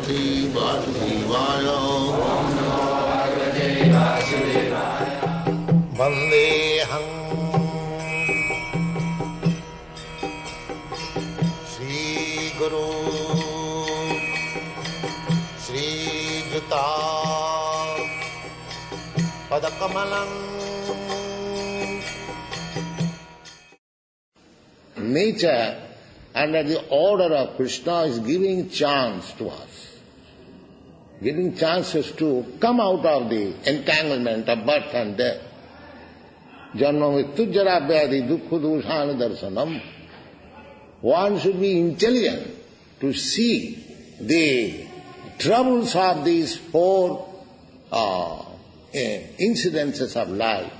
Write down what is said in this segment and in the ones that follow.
Bhagavate Vasudevaya. Vandeham Sri Guru Sri Juta Padakamalam. Nature, under the order of Krishna, is giving chance to us, giving chances to come out of the entanglement of birth and death. Janma mrityu jara vyadhi dukkha doshana darsanam. One should be intelligent to see the troubles of these four incidences of life.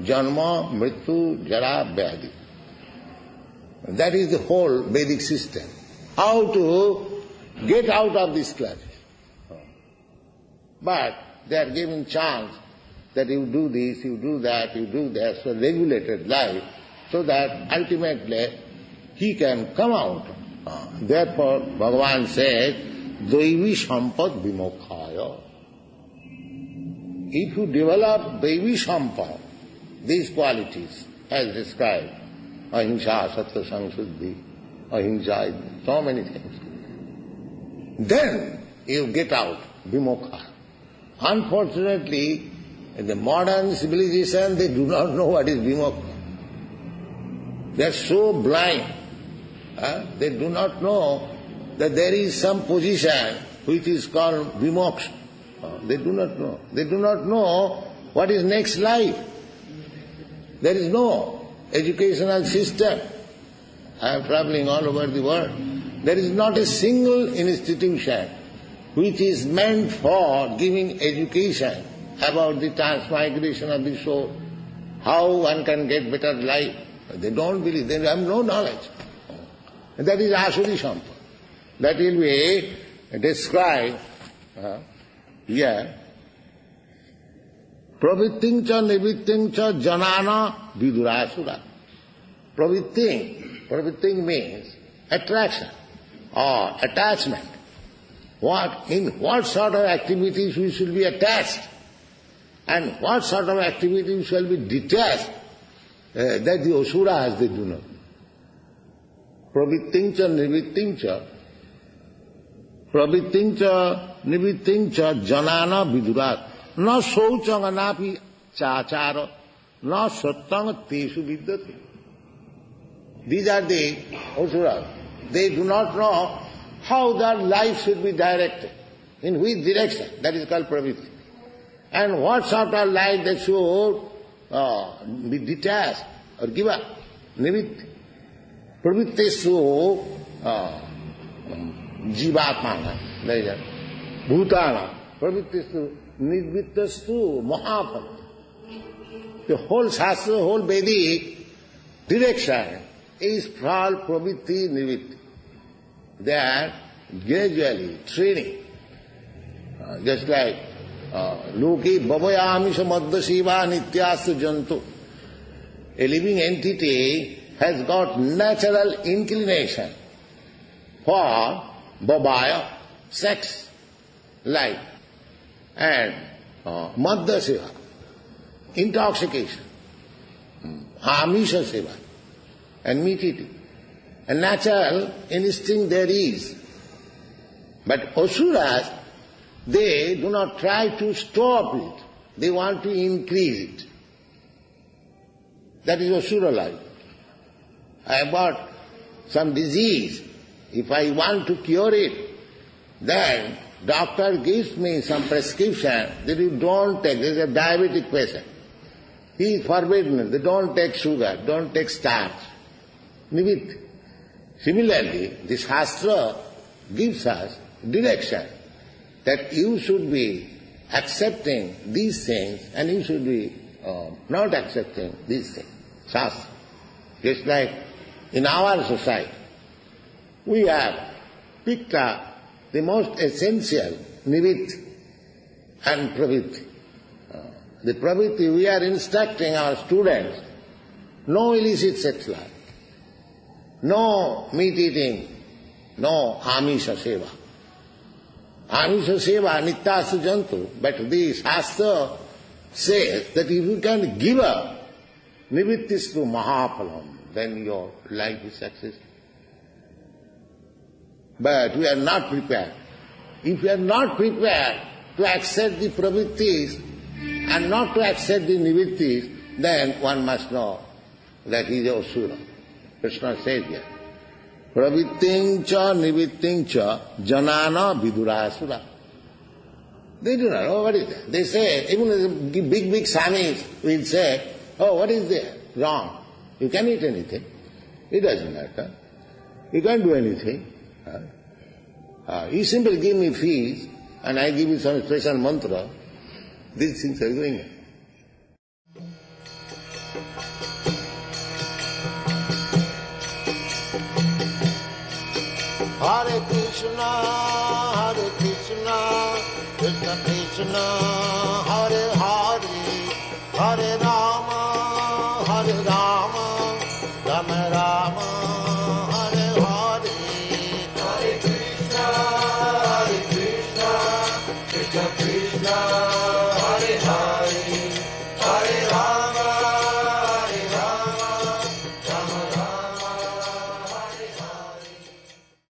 Janma, mrityu, jara, vyadhi. That is the whole Vedic system. How to get out of this class. But they are given chance that you do this, you do that, you do that, so regulated life, so that ultimately he can come out. Therefore, Bhagavan says, Daivi Sampad Vimokhaya. If you develop Daivi Sampad, these qualities as described, ahimsa, satya, samsuddhi, ahimsa, so many things, then you get out, vimokha. Unfortunately, in the modern civilization, they do not know what is vimokha. They are so blind. They do not know that there is some position which is called vimoksha. They do not know. They do not know what is next life. There is no educational system. I am traveling all over the world. There is not a single institution which is meant for giving education about the transmigration of the soul, how one can get better life. They don't believe, they have no knowledge. That is Asuri Sampad. That will be described here. Pravitting cha nivitting cha janana vidurasura. Pravitting means attraction or attachment. In what sort of activities we should be attached and what sort of activities shall be detached, that the asuras they do not. Pravitting cha nivitting cha janana vidurat. Na sauchanga napi chachara, na sattanga teshu vidyate. These are the asuras. They do not know how their life should be directed, in which direction. That is called pravritti. And what sort of life they should be detached or give up. Nivitti. Pravrittesu jivatmana. Bhutana. Pravrittesu nivrittastu mahapad. The whole Shastra, the whole Vedic direction is called pravritti nivitti. They are gradually training. Just like Loki bhavayamisha madhya siva nityastu jantu. A living entity has got natural inclination for bhavaya, sex, life, and madhya siva, intoxication, amisha siva, and meat eating. A natural instinct there is. But asuras, they do not try to stop it. They want to increase it. That is asura life. I have got some disease. If I want to cure it, then doctor gives me some prescription that you don't take. There is a diabetic patient. He is forbidden. They don't take sugar, don't take starch. Nivit. Similarly, the Shastra gives us direction that you should be accepting these things and you should be not accepting these things. Shastra. Just like in our society, we have picked up the most essential nivit and pravritti. The pravritti, we are instructing our students, no illicit sex life, no meat eating, no amisha seva. Amisha seva nityasu jantu. But the Shastra says that if you can give up nivrittistu mahaphalam, then your life is successful. But we are not prepared. If we are not prepared to accept the pravrittis and not to accept the nivrittis, then one must know that he is a asura. Krishna says here, pravritting cha nivritting cha janana vidurasura. They do not know what is that. They say, even the big swamis will say, oh, what is there? Wrong. You can eat anything. It doesn't matter. You can't do anything. You simply give me fees and I give you some special mantra. These things are going on. Hare Krishna, Krishna Krishna, Hare Hare.